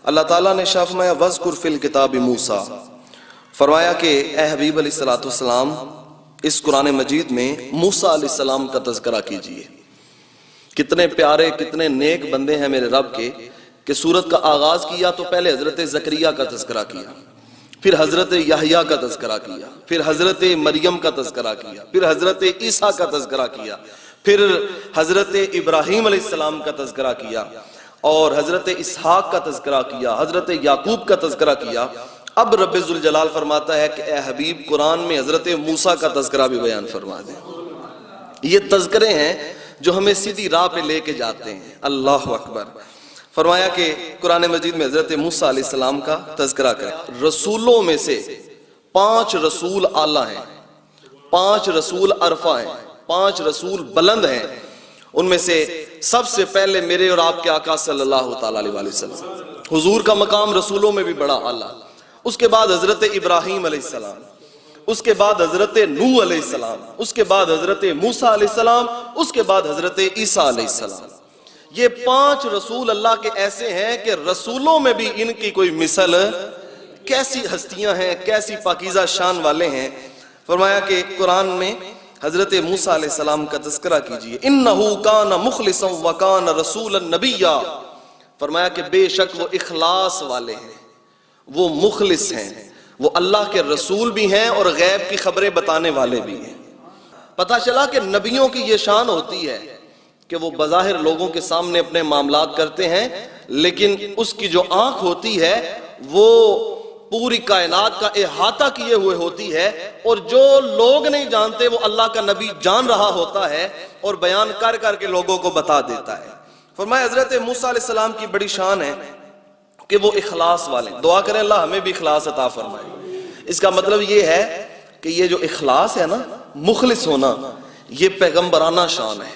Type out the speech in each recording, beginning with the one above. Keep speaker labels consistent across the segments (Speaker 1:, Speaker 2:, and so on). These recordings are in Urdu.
Speaker 1: اللہ تعالیٰ نے شاہ فرمایا وَذْكُرْ فِي الْكِتَابِ موسیٰ، فرمایا کہ اے حبیب علیہ السلام اس قرآن مجید میں موسیٰ علیہ السلام کا تذکرہ کیجئے۔ کتنے پیارے کتنے نیک بندے ہیں میرے رب کے کہ سورت کا آغاز کیا تو پہلے حضرت زکریا کا تذکرہ کیا، پھر حضرت یحییٰ کا تذکرہ کیا، پھر حضرت مریم کا تذکرہ کیا، پھر حضرت عیسیٰ کا تذکرہ کیا، پھر حضرت ابراہیم علیہ السلام کا تذکرہ کیا، اور حضرت اسحاق کا تذکرہ کیا، حضرت یعقوب کا تذکرہ کیا۔ اب رب ذوالجلال فرماتا ہے کہ اے حبیب قرآن میں حضرت موسیٰ کا تذکرہ بھی بیان فرما دیں۔ یہ تذکرے ہیں جو ہمیں سیدھی راہ پہ لے کے جاتے ہیں۔ اللہ اکبر۔ فرمایا کہ قرآن مجید میں حضرت موسیٰ علیہ السلام کا تذکرہ کریں۔ رسولوں میں سے 5 رسول اعلیٰ ہیں، 5 رسول عرفہ ہیں، 5 رسول بلند ہیں۔ ان میں سے سب سے پہلے میرے اور آپ کے آقا صلی اللہ تعالیٰ علیہ وسلم، حضور کا مقام رسولوں میں بھی بڑا اعلیٰ۔ اس کے بعد حضرت ابراہیم علیہ السلام، اس کے بعد حضرت نوح علیہ السلام، اس کے بعد حضرت موسیٰ علیہ السلام، اس کے بعد حضرت عیسیٰ علیہ السلام۔ یہ 5 رسول اللہ کے ایسے ہیں کہ رسولوں میں بھی ان کی کوئی مثل، کیسی ہستیاں ہیں، کیسی پاکیزہ شان والے ہیں۔ فرمایا کہ قرآن میں حضرت موسیٰ علیہ السلام کا تذکرہ کیجئے۔ اِنَّهُ كَانَ مُخْلِصًا وَكَانَ رَسُولًا نَبِيًّا، فرمایا کہ بے شک وہ اخلاص والے ہیں، وہ مخلص ہیں، وہ اللہ کے رسول بھی ہیں اور غیب کی خبریں بتانے والے بھی ہیں۔ پتہ چلا کہ نبیوں کی یہ شان ہوتی ہے کہ وہ بظاہر لوگوں کے سامنے اپنے معاملات کرتے ہیں، لیکن اس کی جو آنکھ ہوتی ہے وہ پوری کائنات کا احاطہ کیے ہوئے ہوتی ہے، اور جو لوگ نہیں جانتے وہ اللہ کا نبی جان رہا ہوتا ہے اور بیان کر کر کے لوگوں کو بتا دیتا ہے۔ فرمایا حضرت موسیٰ علیہ السلام کی بڑی شان ہے کہ وہ اخلاص والے، دعا کریں اللہ ہمیں بھی اخلاص عطا فرمائے۔ اس کا مطلب یہ ہے کہ یہ جو اخلاص ہے نا، مخلص ہونا، یہ پیغمبرانہ شان ہے،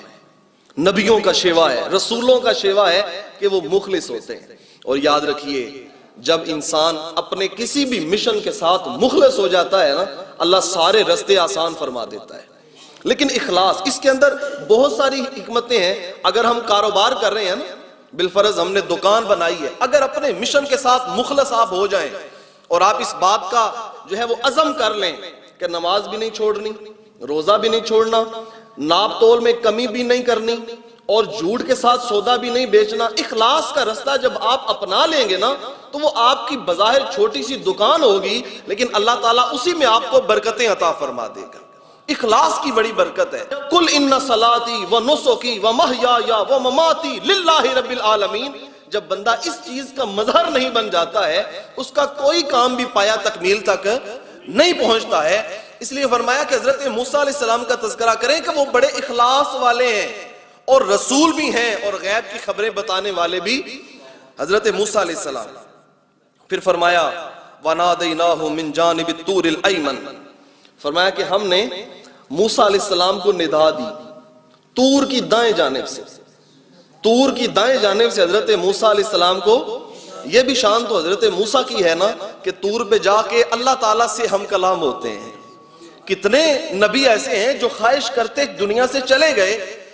Speaker 1: نبیوں کا شیوا ہے، رسولوں کا شیوا ہے کہ وہ مخلص ہوتے ہیں۔ اور یاد رکھیے جب انسان اپنے کسی بھی مشن کے ساتھ مخلص ہو جاتا ہے نا، اللہ سارے رستے آسان فرما دیتا ہے۔ لیکن اخلاص، اس کے اندر بہت ساری حکمتیں ہیں۔ اگر ہم کاروبار کر رہے ہیں نا، بالفرض ہم نے دکان بنائی ہے، اگر اپنے مشن کے ساتھ مخلص آپ ہو جائیں اور آپ اس بات کا جو ہے وہ عزم کر لیں کہ نماز بھی نہیں چھوڑنی، روزہ بھی نہیں چھوڑنا، ناپ تول میں کمی بھی نہیں کرنی، اور جھوٹ کے ساتھ سودا بھی نہیں بیچنا، اخلاص کا رستہ جب آپ اپنا لیں گے نا تو وہ آپ کی بظاہر چھوٹی سی دکان ہوگی لیکن اللہ تعالیٰ اسی میں آپ کو برکتیں عطا فرما دے گا۔ اخلاص کی بڑی برکت ہے۔ قُلْ إِنَّ صَلَاتِي وَنُسُكِي وَمَحْيَايَ وَمَمَاتِي لِلَّهِ رَبِّ الْعَالَمِينَ، جب بندہ اس چیز کا مظہر نہیں بن جاتا ہے اس کا کوئی کام بھی پایا تکمیل تک نہیں پہنچتا ہے۔ اس لیے فرمایا کہ حضرت موسیٰ علیہ السلام کا تذکرہ کریں کہ وہ بڑے اخلاص والے ہیں اور رسول بھی ہیں اور غیب کی خبریں بتانے والے بھی حضرت موسیٰ علیہ السلام۔ پھر فرمایا وَنَادَيْنَاهُ مِنْ جَانِبِ الطُّورِ الْأَيْمَنِ، فرمایا کہ ہم نے موسیٰ علیہ السلام کو ندا دی طور کی دائیں جانب سے، طور کی دائیں جانب سے حضرت موسیٰ علیہ السلام کو۔ یہ بھی شان تو حضرت موسیٰ کی ہے نا کہ طور پہ جا کے اللہ تعالیٰ سے ہم کلام ہوتے ہیں۔ کتنے نبی ایسے ہیں جو خواہش کرتے دنیا سے چلے گئے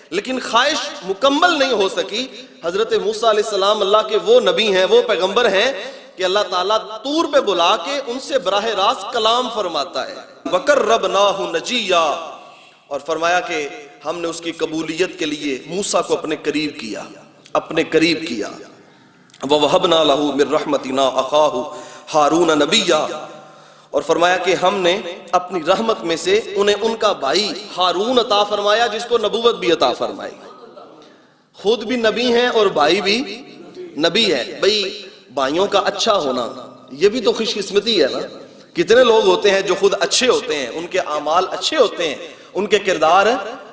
Speaker 1: لیکن خواہش مکمل نہیں ہو سکی۔ حضرت موسیٰ علیہ السلام اللہ کے وہ نبی ہیں، وہ پیغمبر ہیں کہ اللہ تعالیٰ طور پہ بلا کے ان سے براہ راست کلام فرماتا ہے۔ وَقَرَّبْنَاهُ نَجِيًّا، اور فرمایا کہ ہم نے اس کی قبولیت کے لیے موسیٰ کو اپنے قریب کیا، اپنے قریب کیا۔ وَوَهَبْنَا لَهُ مِن رَحْمَتِنَا أَخَاهُ هَارُونَ نَبِيًّا، اور فرمایا کہ ہم نے اپنی رحمت میں سے انہیں ان کا بھائی ہارون عطا فرمایا جس کو نبوت بھی عطا فرمائی۔ خود بھی نبی ہیں اور بھائی بھی نبی ہے۔ بھئی بھائیوں کا اچھا ہونا یہ بھی تو خوش قسمتی ہے نا۔ کتنے لوگ ہوتے ہیں جو خود اچھے ہوتے ہیں، ان کے اعمال اچھے ہوتے ہیں، ان کے کردار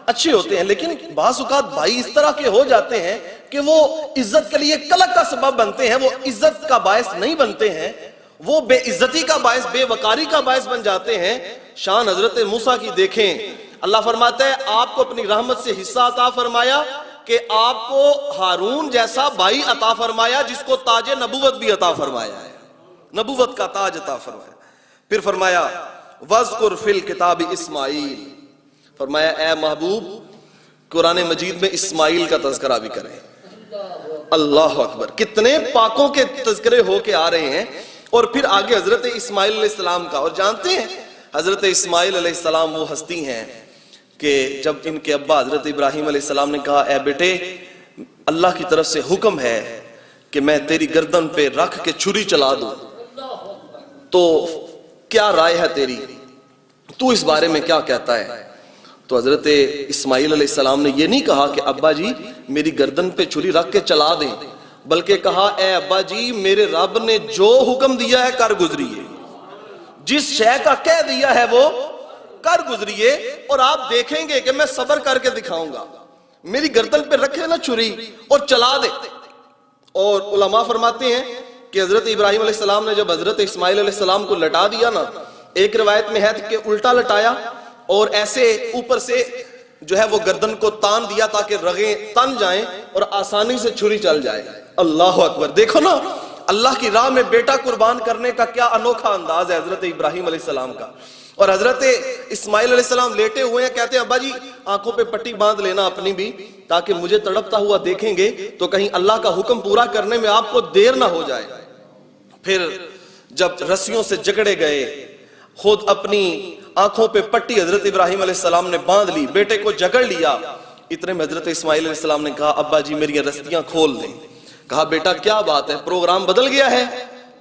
Speaker 1: اچھے ہوتے ہیں، لیکن بعض اوقات بھائی اس طرح کے ہو جاتے ہیں کہ وہ عزت کے لیے کلک کا سبب بنتے ہیں، وہ عزت کا باعث نہیں بنتے ہیں، وہ بے عزتی کا باعث، بے وقاری کا باعث بن جاتے ہیں۔ شان حضرت موسیٰ کی دیکھیں، اللہ فرماتا ہے آپ کو اپنی رحمت سے حصہ عطا فرمایا کہ آپ کو ہارون جیسا بھائی عطا فرمایا جس کو تاج نبوت بھی عطا فرمایا ہے، نبوت کا تاج عطا فرمایا۔ پھر فرمایا وَذْكُرْ فِي الْكِتَابِ اسماعیل، فرمایا اے محبوب قرآن مجید میں اسماعیل کا تذکرہ بھی کریں۔ اللہ اکبر، کتنے پاکوں کے تذکرے ہو کے آ رہے ہیں. اور پھر آگے حضرت اسماعیل علیہ السلام کا. اور جانتے ہیں حضرت اسماعیل علیہ السلام وہ ہستی ہیں کہ جب ان کے ابا حضرت ابراہیم علیہ السلام نے کہا اے بیٹے اللہ کی طرف سے حکم ہے کہ میں تیری گردن پہ رکھ کے چھری چلا دوں، تو کیا رائے ہے تیری، تو اس بارے میں کیا کہتا ہے؟ تو حضرت اسماعیل علیہ السلام نے یہ نہیں کہا کہ ابا جی میری گردن پہ چھری رکھ کے چلا دیں، بلکہ کہا اے ابا جی میرے رب نے جو حکم دیا ہے کر گزریے، جس شے کا کہہ دیا ہے وہ کر گزریے، اور آپ دیکھیں گے کہ میں صبر کر کے دکھاؤں گا. میری گردن پہ رکھے نا چھری اور چلا دے. اور علماء فرماتے ہیں کہ حضرت ابراہیم علیہ السلام نے جب حضرت اسماعیل علیہ السلام کو لٹا دیا نا، ایک روایت میں ہے کہ الٹا لٹایا اور ایسے اوپر سے جو ہے وہ گردن کو تان دیا تاکہ رگیں تن جائیں اور آسانی سے چھری چل جائے. اللہ اکبر. دیکھو نا اللہ کی راہ میں بیٹا قربان کرنے کا کیا انوکھا انداز ہے حضرت ابراہیم علیہ السلام کا. اور حضرت اسماعیل علیہ السلام لیٹے ہوئے ہیں، کہتے ہیں ابا جی آنکھوں پہ پٹی باندھ لینا اپنی بھی، تاکہ مجھے تڑپتا ہوا دیکھیں گے تو کہیں اللہ کا حکم پورا کرنے میں آپ کو دیر نہ ہو جائے. پھر جب رسیوں سے جکڑے گئے، خود اپنی آنکھوں پہ پٹی حضرت ابراہیم علیہ السلام نے باندھ لی، بیٹے کو جکڑ لیا. اتنے میں حضرت اسماعیل علیہ السلام نے کہا ابا جی میری رستیاں کھول دیں. کہا بیٹا کیا بات ہے، پروگرام بدل گیا ہے؟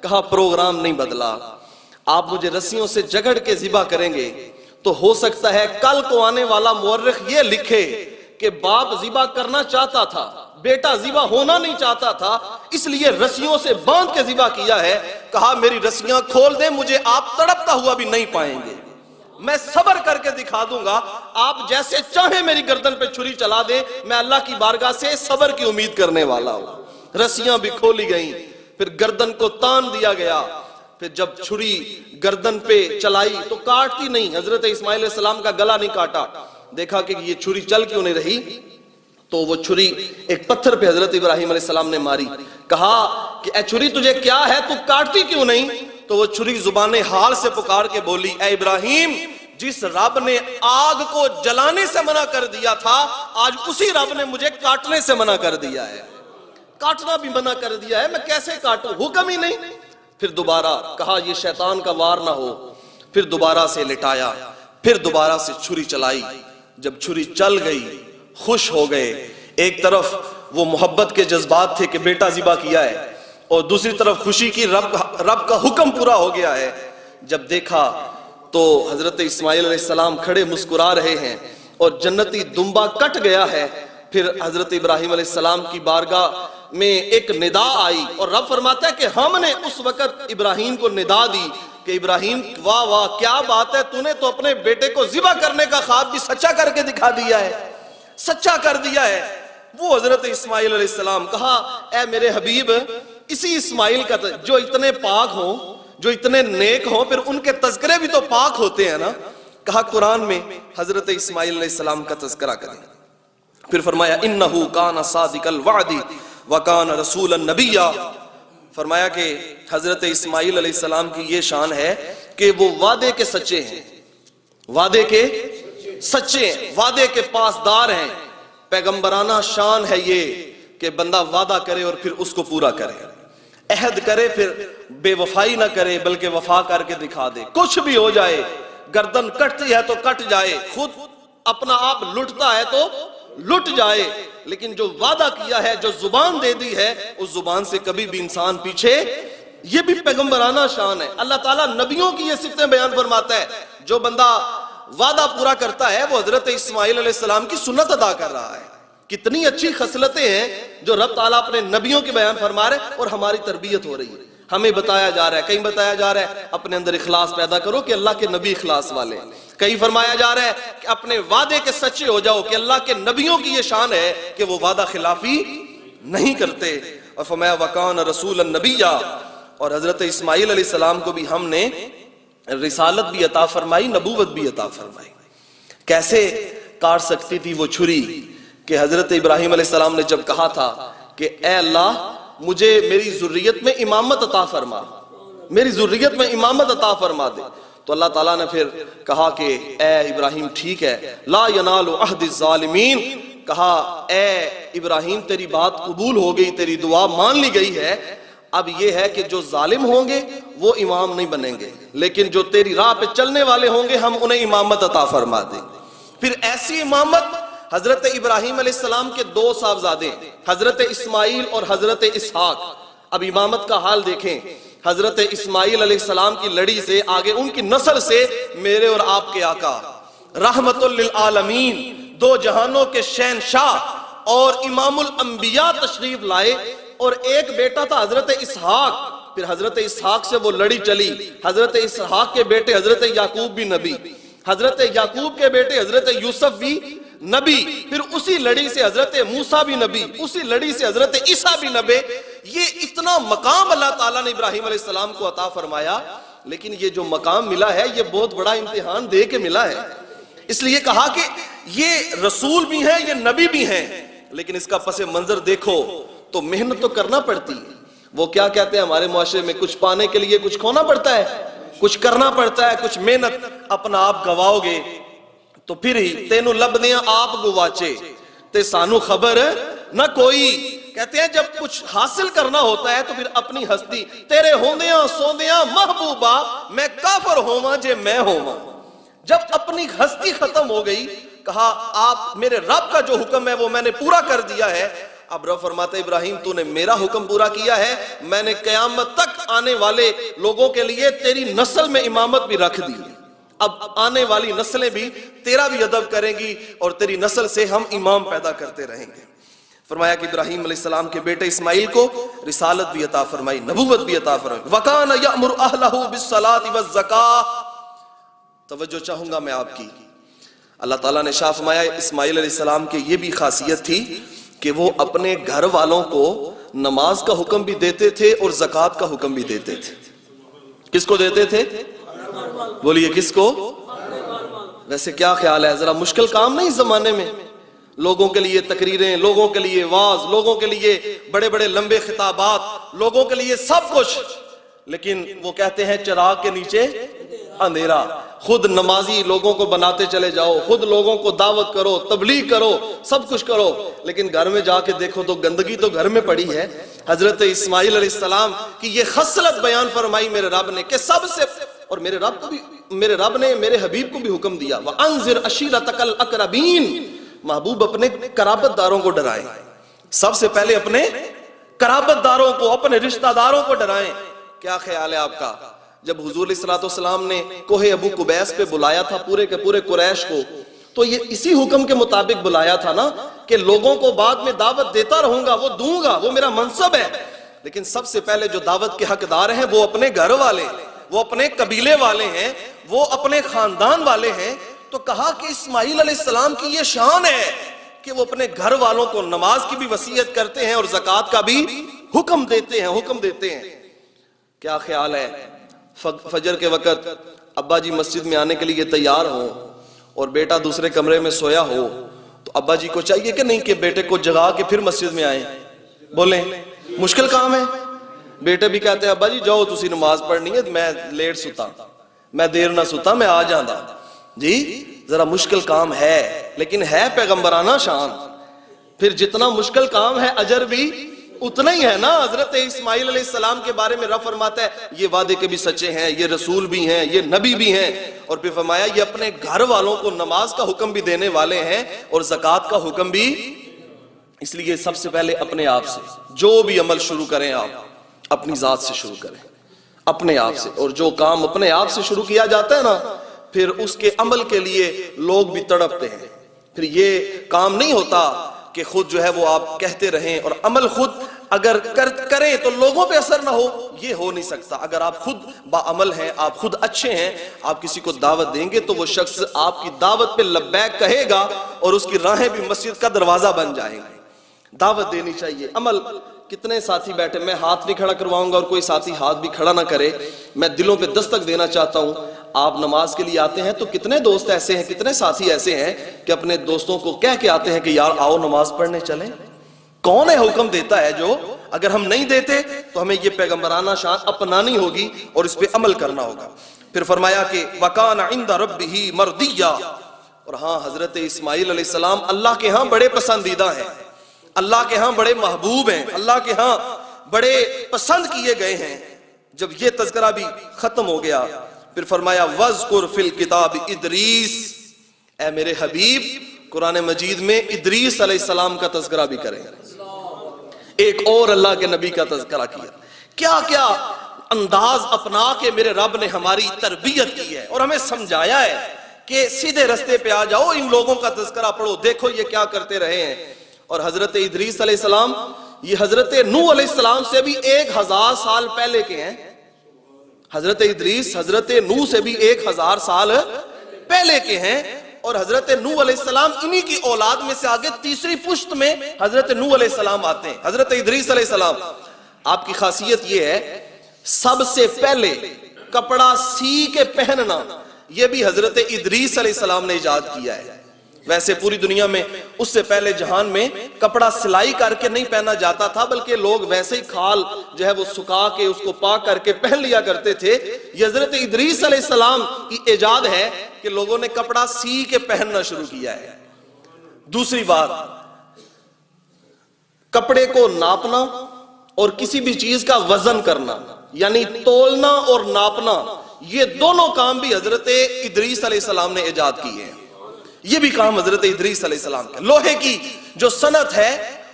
Speaker 1: کہا پروگرام نہیں بدلا، آپ مجھے رسیوں سے جگڑ کے ذبح کریں گے تو ہو سکتا ہے کل کو آنے والا مورخ یہ لکھے کہ باپ ذبح کرنا چاہتا تھا، بیٹا ذبح ہونا نہیں چاہتا تھا، اس لیے رسیوں سے باندھ کے ذبح کیا ہے. کہا میری رسیاں کھول دیں، مجھے آپ تڑپتا ہوا بھی نہیں پائیں گے، میں صبر کر کے دکھا دوں گا، آپ جیسے چاہیں میری گردن پہ چھری چلا دیں، میں اللہ کی بارگاہ سے صبر کی امید کرنے والا ہوں. رسیاں بھی کھولی گئیں، پھر گردن کو تان دیا گیا. پھر جب چھری گردن پہ چلائی تو کاٹتی نہیں، حضرت اسماعیل علیہ السلام کا گلا نہیں کاٹا. دیکھا کہ یہ چھری چل کیوں نہیں رہی، تو وہ چھری ایک پتھر پہ حضرت ابراہیم علیہ السلام نے ماری. کہا کہ اے چھری تجھے کیا ہے، تو کاٹتی کیوں نہیں؟ تو وہ چھری زبان حال سے پکار کے بولی اے ابراہیم جس رب نے آگ کو جلانے سے منع کر دیا تھا، آج اسی رب نے مجھے کاٹنے سے منع کر دیا ہے. کاٹنا بھی منع کر دیا ہے، میں کیسے کاٹوں، حکم ہی نہیں. پھر دوبارہ کہا یہ شیطان کا وار نہ ہو، پھر دوبارہ سے لٹایا، پھر دوبارہ سے چھری چلائی. جب چھری چل گئی خوش ہو گئے. ایک طرف وہ محبت کے جذبات تھے کہ بیٹا ذبح کیا ہے، اور دوسری طرف خوشی کی رب کا حکم پورا ہو گیا ہے. جب دیکھا تو حضرت اسماعیل علیہ السلام کھڑے مسکرا رہے ہیں اور جنتی دمبا کٹ گیا ہے. پھر حضرت ابراہیم علیہ السلام کی بارگاہ میں ایک ندا آئی، اور رب فرماتا ہے کہ ہم نے اس وقت ابراہیم کو ندا دی کہ ابراہیم واہ واہ کیا بات ہے، تو نے تو اپنے بیٹے کو ذبح کرنے کا خواب بھی سچا کر کے دکھا دیا ہے، سچا کر دیا ہے. وہ حضرت اسماعیل علیہ السلام. کہا اے میرے حبیب اسی اسماعیل کا جو اتنے پاک ہوں، جو اتنے نیک ہوں، پھر ان کے تذکرے بھی تو پاک ہوتے ہیں نا. کہا قرآن میں حضرت اسماعیل علیہ السلام کا تذکرہ کریں. پھر فرمایا انہو کان صادق الوعد وکان رسول النبی. فرمایا کہ حضرت اسماعیل علیہ السلام کی یہ شان ہے کہ وہ وعدے کے سچے ہیں، وعدے کے سچے ہیں، وعدے کے پاسدار ہیں. پیغمبرانہ شان ہے یہ کہ بندہ وعدہ کرے اور پھر اس کو پورا کرے، عہد کرے پھر بے وفائی نہ کرے بلکہ وفا کر کے دکھا دے. کچھ بھی ہو جائے، گردن کٹتی ہے تو کٹ جائے، خود اپنا آپ لٹتا ہے تو لٹ جائے، لیکن جو وعدہ کیا ہے، جو زبان دے دی ہے، اس زبان سے کبھی بھی انسان پیچھے. یہ بھی پیغمبرانہ شان ہے. اللہ تعالیٰ نبیوں کی یہ صفتیں بیان فرماتا ہے. جو بندہ وعدہ پورا کرتا ہے وہ حضرت اسماعیل علیہ السلام کی سنت ادا کر رہا ہے. کتنی اچھی خصلتیں ہیں جو رب تعالیٰ اپنے نبیوں کی بیان فرما رہے اور ہماری تربیت ہو رہی ہے. ہمیں بتایا جا رہا ہے، کہیں بتایا جا رہا ہے اپنے اندر اخلاص پیدا کرو کہ اللہ کے نبی اخلاص والے، کہیں فرمایا جا رہا ہے کہ اپنے وعدے کے سچے ہو جاؤ کہ اللہ کے نبیوں کی یہ شان ہے کہ وہ وعدہ خلافی نہیں کرتے. اور فرمایا وکان رسول النبی. اور حضرت اسماعیل علیہ السلام کو بھی ہم نے رسالت بھی عطا فرمائی، نبوت بھی عطا فرمائی. کیسے کاٹ سکتی تھی وہ چھری کہ حضرت ابراہیم علیہ السلام نے جب کہا تھا کہ اے اللہ مجھے میری ذریت میں امامت عطا فرما، میری ذریت میں امامت عطا فرما دے، تو اللہ تعالیٰ نے پھر کہا کہ اے ابراہیم ٹھیک ہے، لا ینال عہد الظالمین، کہا اے ابراہیم تیری بات قبول ہو گئی، تیری دعا مان لی گئی ہے، اب یہ ہے کہ جو ظالم ہوں گے وہ امام نہیں بنیں گے، لیکن جو تیری راہ پہ چلنے والے ہوں گے ہم انہیں امامت عطا فرما دیں گے۔ پھر ایسی امامت، حضرت ابراہیم علیہ السلام کے دو صاحبزادے حضرت اسماعیل اور حضرت اسحاق، اب امامت کا حال دیکھیں، حضرت اسماعیل علیہ السلام کی لڑی سے آگے ان کی نسل سے میرے اور آپ کے آقا رحمت للعالمین، دو جہانوں کے شہنشاہ اور امام الانبیاء تشریف لائے، اور ایک بیٹا تھا حضرت اسحاق، پھر حضرت اسحاق سے وہ لڑی چلی، حضرت اسحاق کے بیٹے حضرت یعقوب بھی نبی، حضرت یعقوب کے بیٹے حضرت یوسف بھی نبی، پھر اسی لڑی سے حضرت موسیٰ بھی نبی، اسی لڑی سے حضرت عیسیٰ بھی نبی۔ یہ اتنا مقام اللہ تعالیٰ نے ابراہیم علیہ السلام کو عطا فرمایا، لیکن یہ جو مقام ملا ہے یہ بہت بڑا امتحان دے کے ملا ہے۔ اس لیے کہا کہ یہ رسول بھی ہیں، یہ نبی بھی ہیں، لیکن اس کا پس منظر دیکھو تو محنت تو کرنا پڑتی ہے۔ وہ کیا کہتے ہیں ہمارے معاشرے میں، کچھ پانے کے لیے کچھ کھونا پڑتا ہے، کچھ کرنا پڑتا ہے، کچھ محنت، اپنا آپ گواؤ گے تو پھر ہی تینوں لبدیاں آپ گواچے تے سانو خبر نہ کوئی۔ کہتے ہیں جب کچھ حاصل کرنا ہوتا ہے تو پھر اپنی ہستی، تیرے ہوندیاں سوندیاں محبوبہ میں کافر ہوواں جے میں ہوواں۔ جب اپنی ہستی ختم ہو گئی، کہا آپ میرے رب کا جو حکم ہے وہ میں نے پورا کر دیا ہے۔ اب رب فرماتا ہے ابراہیم تو نے میرا حکم پورا کیا ہے، میں نے قیامت تک آنے والے لوگوں کے لیے تیری نسل میں امامت بھی رکھ دی، اب آنے والی نسلیں بھی تیرا بھی ادب کریں گی اور تیری نسل سے ہم امام پیدا کرتے رہیں گے۔ فرمایا کہ ابراہیم علیہ السلام کے بیٹے اسماعیل کو رسالت بھی عطا فرمائی، نبوت بھی عطا فرمائی۔ وَكَانَ يَأْمُرُ أَهْلَهُ بِالصَّلَاةِ وَالزَّكَاةِ۔ توجہ چاہوں گا میں آپ کی، اللہ تعالیٰ نے شاہ فرمایا اسماعیل علیہ السلام کی یہ بھی خاصیت تھی کہ وہ اپنے گھر والوں کو نماز کا حکم بھی دیتے تھے اور زکوٰۃ کا حکم بھی دیتے تھے۔ کس کو دیتے تھے؟ بولیے کس کو؟ ویسے کیا خیال ہے، ذرا مشکل کام نہیں اس زمانے میں، لوگوں کے لیے تقریریں، لوگوں کے لیے واعظ، لوگوں کے لیے بڑے بڑے لمبے خطابات، لوگوں کے لیے سب کچھ، لیکن وہ کہتے ہیں چراغ کے نیچے اندھیرا۔ خود نمازی لوگوں کو بناتے چلے جاؤ، خود لوگوں کو دعوت کرو، تبلیغ کرو، سب کچھ کرو، لیکن گھر میں جا کے دیکھو تو گندگی تو گھر میں پڑی ہے۔ حضرت اسماعیل علیہ السلام کی یہ خصلت بیان فرمائی میرے رب نے کہ سب سے، اور میرے رب نے میرے حبیب کو بھی حکم دیا وَأَنذِرْ عَشِيرَتَكَ الْأَقْرَبِينَ، محبوب اپنے قرابت داروں کو ڈرائیں، سب سے پہلے اپنے قرابت داروں کو، اپنے رشتہ داروں کو ڈرائیں۔ کیا خیال ہے آپ کا، جب حضور علیہ السلام نے کوہ ابو قبیس پہ بلایا تھا پورے کے پورے قریش کو، تو یہ اسی حکم کے مطابق بلایا تھا نا کہ لوگوں کو بعد میں دعوت دیتا رہوں گا، وہ دوں گا، وہ میرا منصب ہے، لیکن سب سے پہلے جو دعوت کے حقدار ہیں وہ اپنے گھر والے، وہ اپنے قبیلے والے ہیں، وہ اپنے خاندان والے ہیں۔ تو کہا کہ اسماعیل علیہ السلام کی یہ شان ہے کہ وہ اپنے گھر والوں کو نماز کی بھی وصیت کرتے ہیں اور زکوٰۃ کا بھی حکم دیتے ہیں۔ کیا خیال ہے، فجر کے وقت ابا جی مسجد میں آنے کے لیے تیار ہوں اور بیٹا دوسرے کمرے میں سویا ہو تو ابا جی کو چاہیے کہ نہیں کہ بیٹے کو جگا کے پھر مسجد میں آئیں؟ بولیں مشکل کام ہے۔ بیٹے بھی کہتے ہیں ابا جی جاؤ تسی نماز پڑھنی ہے، میں لیٹ ستا، میں دیر نہ ستا، میں آ جاندہ۔ جی ذرا مشکل کام ہے، لیکن ہے پیغمبرانہ شان۔ پھر جتنا مشکل کام ہے اجر بھی اتنا ہی ہے نا۔ حضرت اسماعیل علیہ السلام کے بارے میں رب فرماتا ہے یہ وعدے کے بھی سچے ہیں، یہ رسول بھی ہیں، یہ نبی بھی ہیں، اور پھر فرمایا یہ اپنے گھر والوں کو نماز کا حکم بھی دینے والے ہیں اور زکوٰۃ کا حکم بھی۔ اس لیے سب سے پہلے اپنے آپ سے جو بھی عمل شروع کریں آپ اپنی ذات سے شروع کریں، اپنے آپ سے، اور جو کام اپنے آپ سے شروع کیا جاتا ہے نا پھر اس کے عمل کے لیے لوگ بھی تڑپتے ہیں۔ پھر یہ کام نہیں ہوتا کہ خود جو ہے وہ آپ کہتے رہیں اور عمل خود اگر کریں تو لوگوں پہ اثر نہ ہو، یہ ہو نہیں سکتا۔ اگر آپ خود باعمل ہیں، آپ خود اچھے ہیں، آپ کسی کو دعوت دیں گے تو وہ شخص آپ کی دعوت پہ لبیک کہے گا اور اس کی راہیں بھی مسجد کا دروازہ بن جائیں گے۔ دعوت دینی چاہیے، عمل۔ کتنے ساتھی بیٹھے، میں ہاتھ نہیں کھڑا کرواؤں گا اور کوئی ساتھی ہاتھ بھی کھڑا نہ کرے، میں دلوں پہ دستک دینا چاہتا ہوں۔ آپ نماز کے لیے آتے ہیں تو کتنے دوست ایسے ہیں، کتنے ساتھی ایسے ہیں کہ اپنے دوستوں کو کہہ کے آتے ہیں کہ یار آؤ نماز پڑھنے چلیں؟ کون ہے حکم دیتا ہے جو؟ اگر ہم نہیں دیتے تو ہمیں یہ پیغمبرانہ شان اپنانی ہوگی اور اس پہ عمل کرنا ہوگا۔ پھر فرمایا کہ وَكَانَ عِنْدَ رَبِّهِ مَرْضِيًّا، اور ہاں حضرت اسماعیل علیہ السلام اللہ کے ہاں بڑے پسندیدہ ہیں، اللہ کے ہاں بڑے محبوب ہیں، اللہ کے ہاں بڑے پسند کیے گئے ہیں۔ جب یہ تذکرہ بھی ختم ہو گیا پھر فرمایا وَاذْكُرْ فِي الْكِتَابِ ادریس، اے میرے حبیب قرآن مجید میں ادریس علیہ السلام کا تذکرہ بھی کریں۔ ایک اور اللہ کے نبی کا تذکرہ کیا، کیا کیا انداز اپنا کے میرے رب نے ہماری تربیت کی ہے اور ہمیں سمجھایا ہے کہ سیدھے رستے پہ آ جاؤ، ان لوگوں کا تذکرہ پڑھو، دیکھو یہ کیا کرتے رہے ہیں۔ اور حضرت ادریس علیہ السلام یہ حضرت نوح علیہ السلام سے بھی 1000 سال پہلے کے ہیں۔ حضرت ادریس حضرت نوح سے بھی 1000 سال پہلے کے ہیں، اور حضرت نوح علیہ السلام انہی کی اولاد میں سے آگے تیسری پشت میں حضرت نوح علیہ السلام آتے ہیں۔ حضرت ادریس علیہ السلام آپ کی خاصیت یہ ہے سب سے پہلے کپڑا سی کے پہننا، یہ بھی حضرت ادریس علیہ السلام نے ایجاد کیا ہے۔ ویسے پوری دنیا میں اس سے پہلے جہان میں کپڑا سلائی کر کے نہیں پہنا جاتا تھا، بلکہ لوگ ویسے ہی کھال جو ہے وہ سکھا کے اس کو پاک کر کے پہن لیا کرتے تھے۔ یہ حضرت ادریس علیہ السلام کی ایجاد ہے کہ لوگوں نے کپڑا سی کے پہننا شروع کیا ہے۔ دوسری بات، کپڑے کو ناپنا اور کسی بھی چیز کا وزن کرنا، یعنی تولنا اور ناپنا، یہ دونوں کام بھی حضرت ادریس علیہ السلام نے ایجاد کیے ہیں۔ یہ بھی کام حضرت ادریس علیہ السلام کا۔ لوہے کی جو صنعت ہے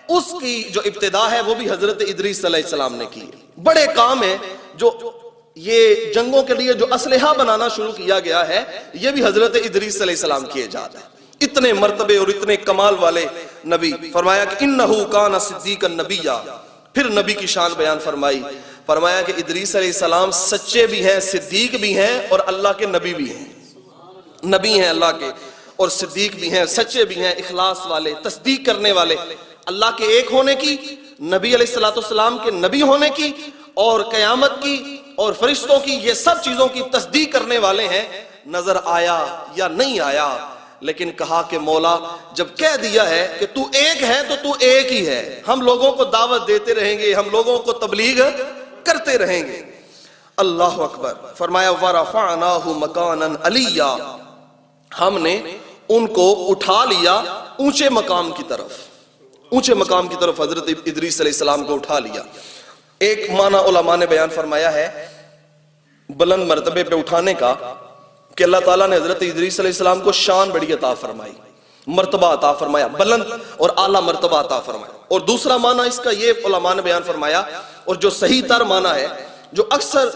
Speaker 1: اس کی جو ابتدا ہے وہ بھی حضرت ادریس علیہ السلام نے کی۔ بڑے کام ہیں جو یہ جنگوں کے لیے جو اسلحہ بنانا شروع کیا گیا ہے، یہ بھی حضرت ادریس علیہ السلام کی ایجاد ہے۔ اتنے مرتبے اور اتنے کمال والے نبی، فرمایا کہ انہو کان صدیقا نبیا، پھر نبی کی شان بیان فرمائی، فرمایا کہ ادریس علیہ السلام سچے بھی ہیں، صدیق بھی ہیں اور اللہ کے نبی بھی ہیں۔ نبی ہیں اللہ کے اور صدیق بھی ہیں، سچے بھی ہیں، اخلاص والے، تصدیق کرنے والے، اللہ کے ایک ہونے کی، نبی علیہ السلام کے نبی ہونے کی اور قیامت کی اور فرشتوں کی، یہ سب چیزوں کی تصدیق کرنے والے ہیں۔ نظر آیا یا نہیں آیا، لیکن کہا کہ مولا جب کہہ دیا ہے کہ تو ایک ہے تو تو ایک ہی ہے، ہم لوگوں کو دعوت دیتے رہیں گے، ہم لوگوں کو تبلیغ کرتے رہیں گے۔ اللہ اکبر۔ فرمایا وَرَفَعْنَاهُ مَكَانًا عَلِيًّا، ہم نے ان کو اٹھا لیا اونچے مقام کی طرف، اونچے مقام کی طرف حضرت ادریس علیہ السلام کو اٹھا لیا۔ ایک معنی علماء نے بیان فرمایا ہے بلند مرتبے پہ اٹھانے کا کہ اللہ تعالیٰ نے حضرت ادریس علیہ السلام کو شان بڑی عطا فرمائی، مرتبہ عطا فرمایا، بلند اور اعلیٰ مرتبہ عطا فرمایا۔ اور دوسرا معنی اس کا یہ علماء نے بیان فرمایا، اور جو صحیح تر معنی ہے، جو اکثر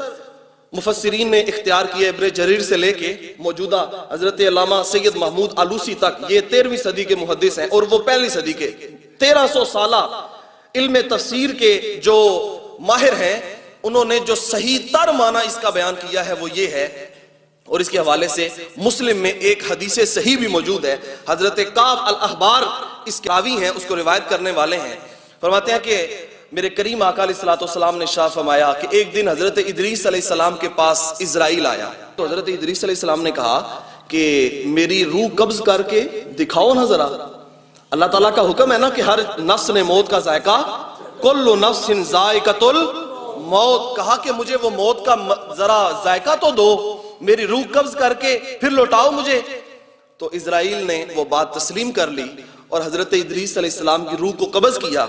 Speaker 1: مفسرین نے اختیار کیا ابن جریر سے لے کے موجودہ حضرت علامہ سید محمود آلوسی تک، یہ 13ویں صدی کے محدث ہیں اور وہ پہلی صدی کے 1300 سالہ علم تفسیر کے جو ماہر ہیں، انہوں نے جو صحیح تر معنی اس کا بیان کیا ہے وہ یہ ہے، اور اس کے حوالے سے مسلم میں ایک حدیث صحیح بھی موجود ہے، حضرت کعب الاحبار اس کے راوی ہیں، اس کو روایت کرنے والے ہیں، فرماتے ہیں کہ میرے کریم آقا علیہ السلام نے ارشاد فرمایا کہ ایک دن حضرت ادریس علیہ السلام کے پاس اسرائیل آیا، تو حضرت ادریس علیہ السلام نے کہا کہ میری روح قبض کر کے دکھاؤ نہ ذرا۔ اللہ تعالیٰ کا حکم ہے نا کہ ہر نفس نے موت کا ذائقہ، کل نفس ذائقۃ الموت، کہا کہ مجھے وہ موت کا ذرا ذائقہ تو دو، میری روح قبض کر کے پھر لوٹاؤ مجھے۔ تو اسرائیل نے وہ بات تسلیم کر لی اور حضرت ادریس علیہ السلام کی روح کو قبض کیا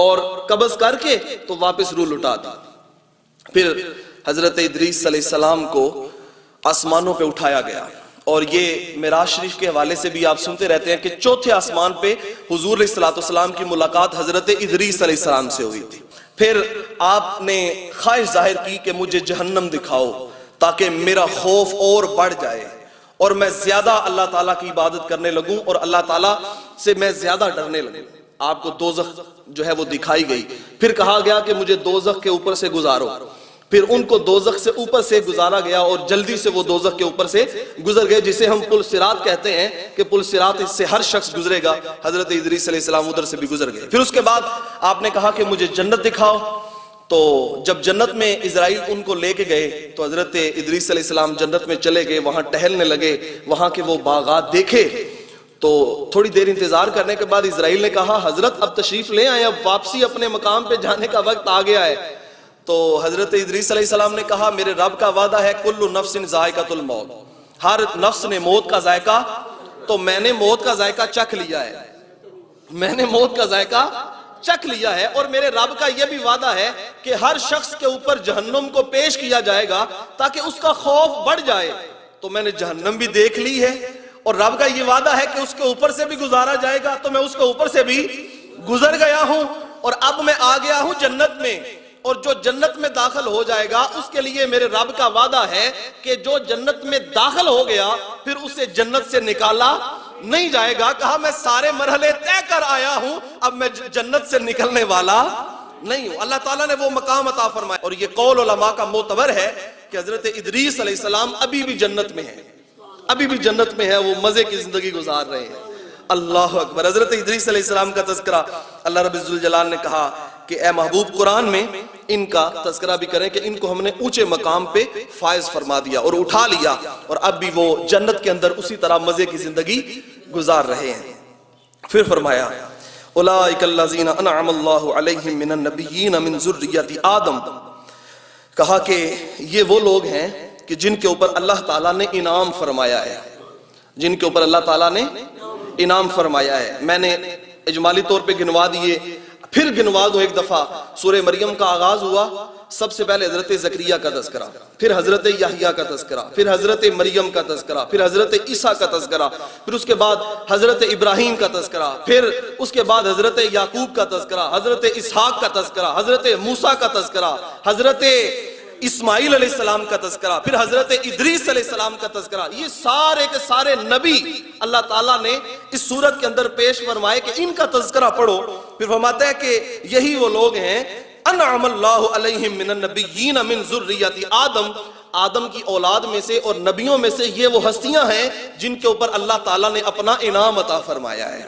Speaker 1: اور قبض کر کے تو واپس روح لٹا دی۔ پھر حضرت ادریس علیہ السلام کو آسمانوں پہ اٹھایا گیا، اور یہ معراج شریف کے حوالے سے بھی آپ سنتے رہتے ہیں کہ چوتھے آسمان پہ حضور علیہ السلام کی ملاقات حضرت ادریس علیہ السلام سے ہوئی تھی۔ پھر آپ نے خواہش ظاہر کی کہ مجھے جہنم دکھاؤ تاکہ میرا خوف اور بڑھ جائے اور میں زیادہ اللہ تعالیٰ کی عبادت کرنے لگوں اور اللہ تعالیٰ سے میں زیادہ ڈرنے لگوں۔ آپ کو دوزخ جو ہے وہ دکھائی گئی، پھر کہا گیا کہ مجھے دوزخ کے اوپر سے گزارو، پھر ان کو دوزخ سے اوپر سے گزارا گیا اور جلدی سے وہ دوزخ کے اوپر سے گزر گئے، جسے ہم پل صراط کہتے ہیں کہ پل صراط اس سے ہر شخص گزرے گا۔ حضرت ادریس علیہ السلام ادھر سے بھی گزر گئے۔ پھر اس کے بعد آپ نے کہا کہ مجھے جنت دکھاؤ، تو جب جنت میں اسرائیل ان کو لے کے گئے تو حضرت ادریس علیہ السلام جنت میں چلے گئے، وہاں ٹہلنے لگے، وہاں کے وہ باغات دیکھے۔ تو تھوڑی دیر انتظار کرنے کے بعد اسرائیل نے کہا حضرت اب تشریف لے آئے، اب واپسی اپنے مقام پہ جانے کا وقت آ گیا ہے۔ تو حضرت ادریس علیہ السلام نے کہا میرے رب کا وعدہ ہے کل نفس ذائقۃ الموت، ہر نفس نے موت کا ذائقہ تو میں نے موت کا ذائقہ چکھ لیا ہے، میں نے موت کا ذائقہ چکھ لیا ہے، اور میرے رب کا یہ بھی وعدہ ہے کہ ہر شخص کے اوپر جہنم کو پیش کیا جائے گا تاکہ اس کا خوف بڑھ جائے۔ تو میں نے جہنم بھی دیکھ لی ہے، اور رب کا یہ وعدہ ہے کہ اس کے اوپر سے بھی گزارا جائے گا، تو میں اس کے اوپر سے بھی گزر گیا ہوں، اور اب میں آ گیا ہوں جنت میں، اور جو جنت میں داخل ہو جائے گا اس کے لیے میرے رب کا وعدہ ہے کہ جو جنت میں داخل ہو گیا پھر اسے جنت سے نکالا نہیں جائے گا۔ کہا میں سارے مرحلے طے کر آیا ہوں، اب میں جنت سے نکلنے والا نہیں ہوں۔ اللہ تعالیٰ نے وہ مقام عطا فرمایا، اور یہ قول علماء کا معتبر ہے کہ حضرت ادریس علیہ السلام ابھی بھی جنت میں ہیں، ابھی بھی جنت میں ہے، وہ مزے کی زندگی گزار رہے ہیں۔ اللہ اکبر۔ حضرت ادریس علیہ السلام کا تذکرہ اللہ رب الجلال نے کہا کہ اے محبوب قرآن میں ان کا تذکرہ بھی کریں کہ ان کو ہم نے اونچے مقام پہ فائز فرما دیا اور اٹھا لیا، اور اب بھی وہ جنت کے اندر اسی طرح مزے کی زندگی گزار رہے ہیں۔ پھر فرمایا اولئک الذین انعم اللہ علیہم من النبیین من ذریۃ آدم، کہا کہ یہ وہ لوگ ہیں کہ جن کے اوپر اللہ تعالیٰ نے انعام فرمایا ہے، جن کے اوپر اللہ تعالیٰ نے انعام فرمایا ہے۔ میں نے اجمالی طور پہ گنوا دیے، پھر گنوا دو ایک دفعہ۔ سورہ مریم کا آغاز ہوا، سب سے پہلے حضرت زکریا کا تذکرہ، پھر حضرت یحییٰ کا تذکرہ، پھر حضرت مریم کا تذکرہ، پھر حضرت عیسیٰ کا تذکرہ، پھر اس کے بعد حضرت ابراہیم کا تذکرہ، پھر اس کے بعد حضرت یعقوب کا تذکرہ، حضرت اسحاق کا تذکرہ، حضرت موسیٰ کا تذکرہ، حضرت اسماعیل علیہ السلام کا تذکرہ، پھر حضرت ادریس علیہ السلام کا تذکرہ۔ یہ سارے کے سارے نبی اللہ تعالیٰ نے اس صورت کے اندر پیش فرمائے کہ ان کا تذکرہ پڑھو۔ پھر فرماتا ہے کہ یہی وہ لوگ ہیں انعم اللہ علیہم من النبیین من ذریۃ آدم، آدم کی اولاد میں سے اور نبیوں میں سے یہ وہ ہستیاں ہیں جن کے اوپر اللہ تعالیٰ نے اپنا انعام عطا فرمایا ہے،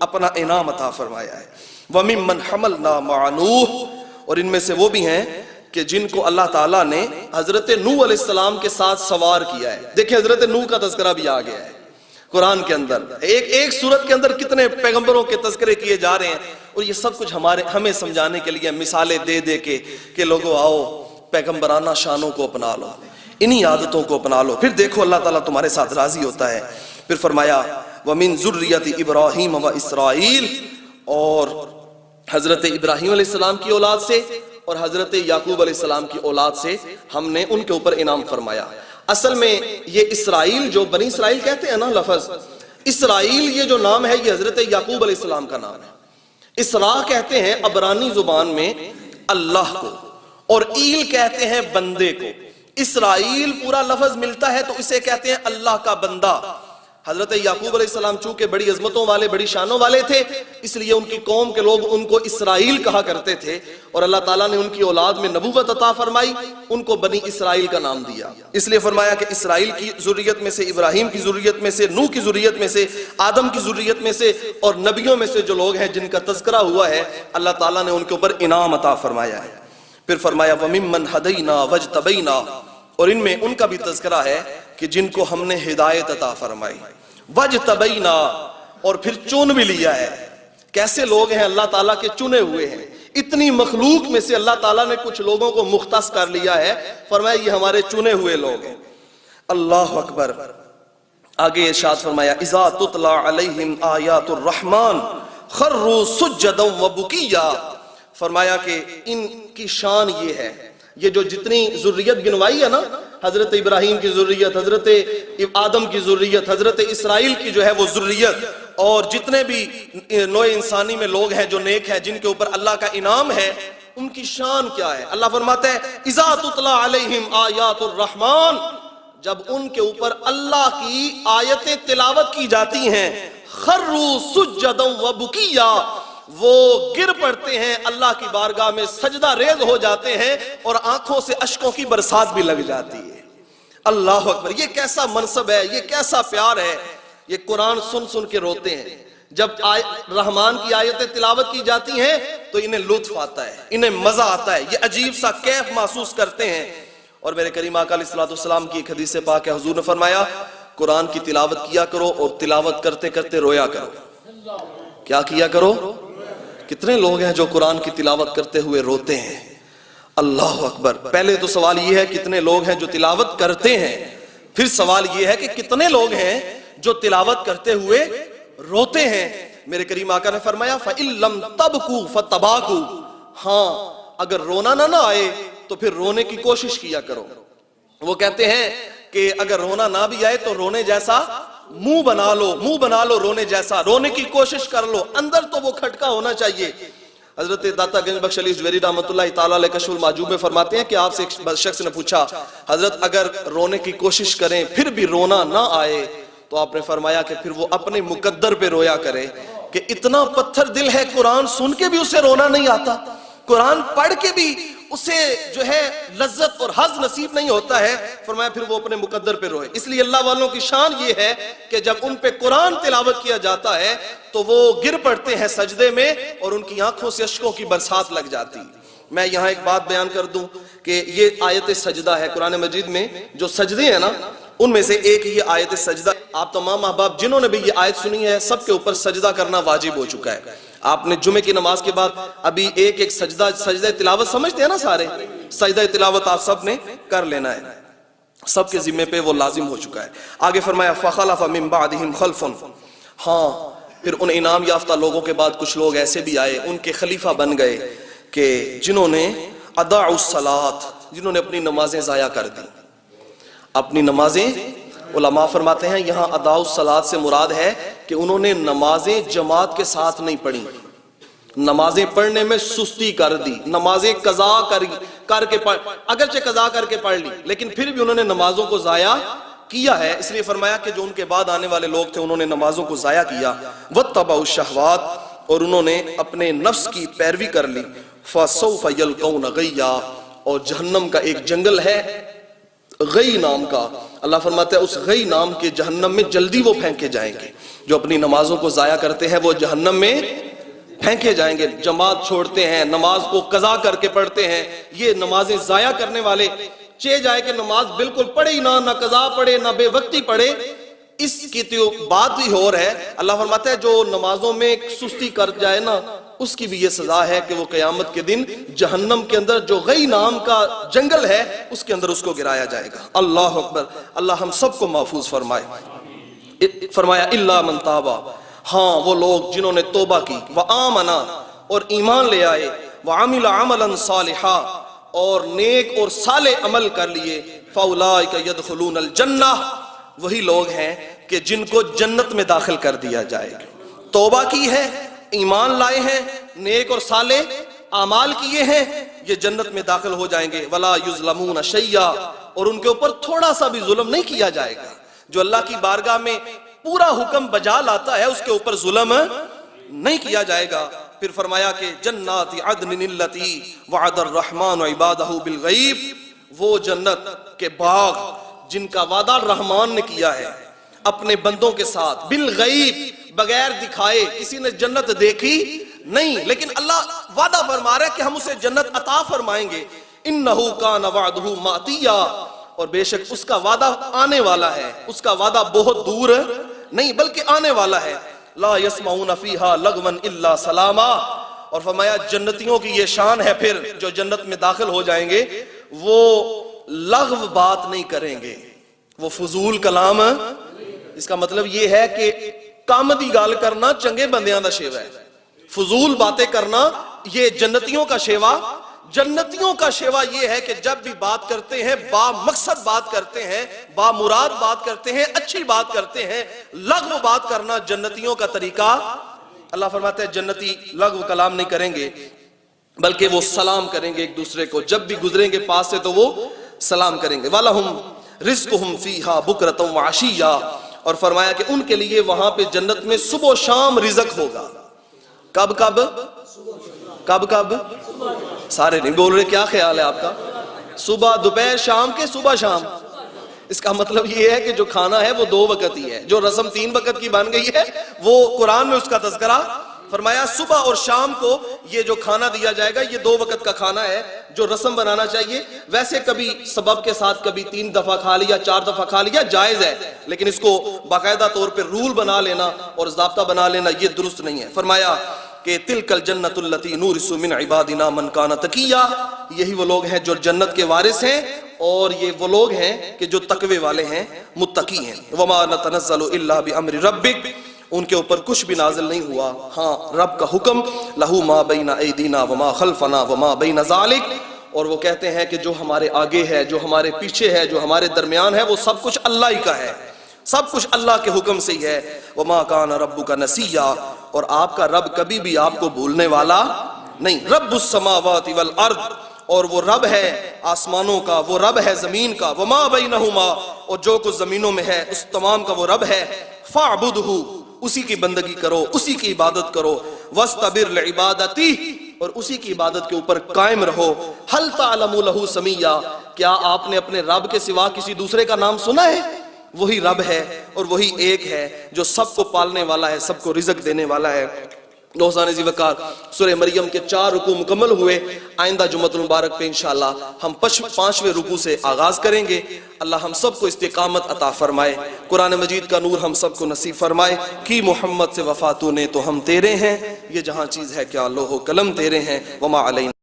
Speaker 1: اپنا انعام عطا فرمایا ہے۔ وَمِمَّنْ حَمَلْنَا مَعَ نُوحٍ، اور ان میں سے وہ بھی ہیں کہ جن کو اللہ تعالیٰ نے حضرت نوح علیہ السلام کے ساتھ سوار کیا ہے۔ دیکھیں حضرت نوح کا تذکرہ بھی آ گیا ہے قرآن کے اندر، ایک سورت کے اندر کتنے پیغمبروں کے تذکرے کیے جا رہے ہیں، اور یہ سب کچھ ہمیں سمجھانے کے لیے مثالیں دے دے کے کہ لوگوں آؤ پیغمبرانہ شانوں کو اپنا لو، انہی عادتوں کو اپنا لو، پھر دیکھو اللہ تعالیٰ تمہارے ساتھ راضی ہوتا ہے۔ پھر فرمایا وَمِن ذُرِّيَّةِ إِبْرَاهِيمَ وَإِسْرَائِيلَ، اور حضرت ابراہیم علیہ السلام کی اولاد سے اور حضرت یعقوب علیہ السلام کی اولاد سے ہم نے ان کے اوپر انعام فرمایا۔ اصل میں یہ اسرائیل جو بنی اسرائیل کہتے ہیں نا لفظ، اسرائیل یہ جو نام ہے یہ حضرت یعقوب علیہ السلام کا نام ہے۔ اسراء کہتے ہیں عبرانی زبان میں اللہ کو، اور ایل کہتے ہیں بندے کو۔ اسرائیل پورا لفظ ملتا ہے تو اسے کہتے ہیں اللہ کا بندہ۔ حضرت یعقوب علیہ السلام چونکہ بڑی عظمتوں والے بڑی شانوں والے تھے، اس لیے ان کی قوم کے لوگ ان کو اسرائیل کہا کرتے تھے، اور اللہ تعالیٰ نے ان کی اولاد میں نبوت عطا فرمائی، ان کو بنی اسرائیل کا نام دیا۔ اس لیے فرمایا کہ اسرائیل کی ذریت میں سے، ابراہیم کی ذریت میں سے، نوح کی ذریت میں سے، آدم کی ذریت میں سے، اور نبیوں میں سے جو لوگ ہیں جن کا تذکرہ ہوا ہے اللہ تعالیٰ نے ان کے اوپر انعام عطا فرمایا ہے۔ پھر فرمایا وَمِمَّنْ هَدَيْنَا وَاجْتَبَيْنَا، اور ان میں ان کا بھی تذکرہ ہے کہ جن کو ہم نے ہدایت عطا فرمائی، وَاجْتَبَيْنَا، اور پھر چن بھی لیا ہے۔ کیسے لوگ ہیں اللہ تعالیٰ کے چنے ہوئے ہیں، اتنی مخلوق میں سے اللہ تعالیٰ نے کچھ لوگوں کو مختص کر لیا ہے، فرمایا یہ ہمارے چنے ہوئے لوگ ہیں۔ اللہ اکبر۔ آگے ارشاد فرمایا اِذَا تُتْلَى عَلَيْهِمْ آیَاتُ الرَّحْمَنِ خَرُّوا سُجَّدًا وَبُكِيًّا، فرمایا کہ ان کی شان یہ ہے، یہ جو جتنی ذریت گنوائی ہے نا، حضرت ابراہیم کی ذریت، حضرت آدم کی ذریت، حضرت اسرائیل کی جو ہے وہ ذریت، اور جتنے بھی نوع انسانی میں لوگ ہیں جو نیک ہیں جن کے اوپر اللہ کا انعام ہے، ان کی شان کیا ہے؟ اللہ فرماتا ہے اِذَا تُتْلَى عَلَيْهِمْ آیَاتُ الرَّحْمَنِ، جب ان کے اوپر اللہ کی آیتیں تلاوت کی جاتی ہیں، خَرُّوا سُجَّدًا وَبُكِيًّا، وہ گر پڑتے ہیں اللہ کی بارگاہ میں، سجدہ ریز ہو جاتے ہیں، اور آنکھوں سے اشکوں کی برسات بھی لگ جاتی ہے۔ اللہ اکبر۔ یہ کیسا منصب ہے، یہ کیسا پیار ہے۔ یہ قرآن سن سن کے روتے ہیں، جب رحمان کی آیتیں تلاوت کی جاتی ہیں تو انہیں لطف آتا ہے، انہیں مزہ آتا ہے، یہ عجیب سا کیف محسوس کرتے ہیں۔ اور میرے کریم آقا علیہ السلام کی ایک حدیث پاک ہے، حضور نے فرمایا قرآن کی تلاوت کیا کرو اور تلاوت کرتے کرتے رویا کرو۔ کیا کیا کرو؟ کتنے لوگ ہیں جو قرآن کی تلاوت کرتے ہوئے روتے ہیں؟ اللہ اکبر۔ پہلے تو سوال یہ ہے کتنے لوگ ہیں جو تلاوت کرتے ہیں، پھر سوال یہ ہے کہ کتنے لوگ ہیں جو تلاوت کرتے ہوئے روتے ہیں۔ میرے کریم آقا نے فرمایا فَإِن لَمْ تَبْكُوا فَتَبَاكُوا، ہاں اگر رونا نہ آئے تو پھر رونے کی کوشش کیا کرو۔ وہ کہتے ہیں کہ اگر رونا نہ بھی آئے تو رونے جیسا منہ بنا لو رونے جیسا، رونے کی کوشش کر لو، اندر تو وہ کھٹکا ہونا چاہیے۔ حضرت داتا گنج بخش علی جویری رحمۃ اللہ تعالیٰ علیہ کشف المعجوب میں فرماتے ہیں کہ آپ سے ایک شخص نے پوچھا حضرت اگر رونے کی کوشش کریں پھر بھی رونا نہ آئے تو آپ نے فرمایا کہ پھر وہ اپنے مقدر پہ رویا کرے کہ اتنا پتھر دل ہے، قرآن سن کے بھی اسے رونا نہیں آتا، قرآن پڑھ کے بھی اسے جو ہے لذت اور حظ نصیب نہیں ہوتا ہے، فرمایا پھر وہ اپنے مقدر پہ روئے۔ اس لیے اللہ والوں کی شان یہ ہے کہ جب ان پہ قرآن تلاوت کیا جاتا ہے تو وہ گر پڑتے ہیں سجدے میں اور ان کی آنکھوں سے اشکوں کی برسات لگ جاتی۔ میں یہاں ایک بات بیان کر دوں کہ یہ آیت سجدہ ہے قرآن مجید میں، جو سجدے ہیں نا ان میں سے ایک یہ آیت سجدہ۔ آپ تمام احباب جنہوں نے بھی یہ آیت سنی ہے سب کے اوپر سجدہ کرنا واجب ہو چکا ہے۔ آپ نے جمعے کی نماز کے بعد ابھی ایک سجدہ تلاوت سمجھتے ہیں نا سارے، سجدہ تلاوت آپ سب نے کر لینا ہے، سب کے ذمہ پہ وہ لازم ہو چکا ہے۔ آگے فرمایا فَخَلَفَ مِن بَعْدِهِمْ خَلْفٌ، ہاں پھر ان انعام یافتہ لوگوں کے بعد کچھ لوگ ایسے بھی آئے، ان کے خلیفہ بن گئے کہ جنہوں نے اضاعوا الصلاۃ، جنہوں نے اپنی نمازیں ضائع کر دی۔ اپنی نمازیں، علماء فرماتے ہیں یہاں اضاعوا الصلاۃ سے مراد ہے کہ انہوں نے نمازیں جماعت کے ساتھ نہیں پڑھی، نمازیں پڑھنے میں سستی کر دی، نمازیں قضا کر کے پڑھ، اگرچہ قضا کر کے پڑھ لی لیکن پھر بھی انہوں نے نمازوں کو ضائع کیا ہے۔ اس لیے فرمایا کہ جو ان کے بعد آنے والے لوگ تھے انہوں نے نمازوں کو ضائع کیا۔ وَاتَّبَعُوا الشَّهَوَاتِ، اور انہوں نے اپنے نفس کی پیروی کر لی۔ فَسَوْفَ يَلْقَوْنَ غَيًّا، اور جہنم کا ایک جنگل ہے غی نام کا، اللہ فرماتا ہے اس غی نام کے جہنم میں جلدی وہ پھینکے جائیں گے۔ جو اپنی نمازوں کو ضائع کرتے ہیں وہ جہنم میں پھینکے جائیں گے، جماعت چھوڑتے ہیں، نماز کو قضا کر کے پڑھتے ہیں، یہ نمازیں ضائع کرنے والے چے جائے کہ نماز بالکل پڑھے ہی نہ قضا پڑھے نہ بے وقتی پڑھے، اس کی تو بات بھی اور ہے۔ اللہ فرماتا ہے جو نمازوں میں سستی کر جائے نا اس کی بھی یہ سزا ہے کہ وہ قیامت کے دن جہنم کے اندر جو غی نام کا جنگل ہے اس کے اندر اس کو گرایا جائے گا۔ اللہ اکبر، اللہ ہم سب کو محفوظ فرمائے۔ فرمایا الا من تابا، ہاں وہ لوگ جنہوں نے توبہ کی، وآمنا، اور ایمان لے آئے، وعمل عملا صالحا، اور نیک اور صالح عمل کر لیے، فاولئک یدخلون الجنہ، وہی لوگ ہیں کہ جن کو جنت میں داخل کر دیا جائے گا۔ توبہ کی ہے، ایمان لائے ہیں، نیک اور صالح اعمال کیے ہیں، یہ جنت میں داخل ہو جائیں گے۔ ولا یظلمون شیئا، اور ان کے اوپر تھوڑا سا بھی ظلم نہیں کیا جائے گا۔ جو اللہ کی بارگاہ میں پورا حکم بجا لاتا ہے اس کے اوپر ظلم نہیں کیا جائے گا۔ پھر فرمایا کہ جنات عدن التی وعد الرحمن عبادہ بالغیب، وہ جنت کے باغ جن کا وعدہ الرحمن نے کیا ہے اپنے بندوں کے ساتھ، بالغیب، بغیر دکھائے، کسی نے جنت دیکھی نہیں لیکن اللہ وعدہ فرما رہا ہے کہ ہم اسے جنت عطا فرمائیں گے۔ انہو کان وعدہ ماتیا، اور بے شک اس کا وعدہ آنے والا ہے، اس کا وعدہ بہت دور نہیں بلکہ آنے والا ہے۔ لا یسمعون فیہا لغوا الا سلاما، اور فرمایا جنتیوں کی یہ شان ہے پھر جو جنت میں داخل ہو جائیں گے وہ لغو بات نہیں کریں گے، وہ فضول کلام، اس کا مطلب یہ ہے کہ کام دی گال کرنا چنگے بندیاں دا شیوا ہے، فضول باتیں کرنا یہ جنتیوں کا شیوا۔ جنتیوں کا شیوا یہ ہے کہ جب بھی بات کرتے ہیں با مقصد بات کرتے ہیں، با مراد بات کرتے ہیں، اچھی بات کرتے ہیں۔ لغو بات کرنا جنتیوں کا طریقہ، اللہ فرماتا ہے جنتی لغو کلام نہیں کریں گے بلکہ وہ سلام کریں گے ایک دوسرے کو، جب بھی گزریں گے پاس سے تو وہ سلام کریں گے۔ وَلَهُمْ رِزْقُهُمْ فِيهَا بُكْرَةً وَعَشِيًّا، اور فرمایا کہ ان کے لیے وہاں پہ جنت میں صبح و شام رزق ہوگا۔ کب کب کب کب؟ سارے نہیں بول رہے، کیا خیال ہے آپ کا؟ صبح دوپہر شام کے صبح شام، اس کا مطلب یہ ہے کہ جو کھانا ہے وہ 2 وقت ہی ہے، جو رسم 3 وقت کی بن گئی ہے وہ قرآن میں اس کا تذکرہ فرمایا صبح اور شام کو یہ جو کھانا دیا جائے گا یہ 2 وقت کا کھانا ہے جو رسم بنانا چاہیے۔ ویسے کبھی سبب کے ساتھ کبھی 3 دفعہ کھا لیا 4 دفعہ کھا لیا جائز ہے، لیکن اس کو باقاعدہ طور پہ رول بنا لینا اور ضابطہ بنا لینا یہ درست نہیں ہے۔ فرمایا کہ تلک الجنت التی نورث من عبادنا من کان تقیا، یہی وہ لوگ ہیں جو جنت کے وارث ہیں اور یہ وہ لوگ ہیں کہ جو تقوی والے ہیں، متقی ہیں۔ وما نتنزل الا بامر ربک، ان کے اوپر کچھ بھی نازل نہیں ہوا ہاں رب کا حکم، لہو ما بین ایدینا وما خلفنا وما بین ذالک، اور وہ کہتے ہیں کہ جو ہمارے آگے ہے، جو ہمارے پیچھے ہے، جو ہمارے درمیان ہے، وہ سب کچھ اللہ ہی کا ہے، سب کچھ اللہ کے حکم سے ہی ہے۔ وما کان ربک نسیا، اور آپ کا رب کبھی بھی آپ کو بھولنے والا نہیں۔ رب السماوات والارض، اور وہ رب ہے آسمانوں کا، وہ رب ہے زمین کا، وما بینہما، اور جو کچھ زمینوں میں ہے اس تمام کا وہ رب ہے۔ فاعبدہ، اسی کی بندگی کرو، اسی کی عبادت کرو۔ واستبر لعبادتہ، اور اسی کی عبادت کے اوپر قائم رہو۔ هل تعلم له سمیا، کیا آپ نے اپنے رب کے سوا کسی دوسرے کا نام سنا ہے؟ وہی رب ہے اور وہی ایک ہے جو سب کو پالنے والا ہے، سب کو رزق دینے والا ہے۔ دوستان ذی وقار، سورہ مریم کے 4 رکوع مکمل ہوئے۔ آئندہ جمعۃ المبارک پہ انشاءاللہ ہم 5ویں رکوع سے آغاز کریں گے۔ اللہ ہم سب کو استقامت عطا فرمائے، قرآن مجید کا نور ہم سب کو نصیب فرمائے۔ کی محمد سے وفا تو نے تو ہم تیرے ہیں، یہ جہاں چیز ہے کیا لوح و قلم تیرے ہیں، وما علینا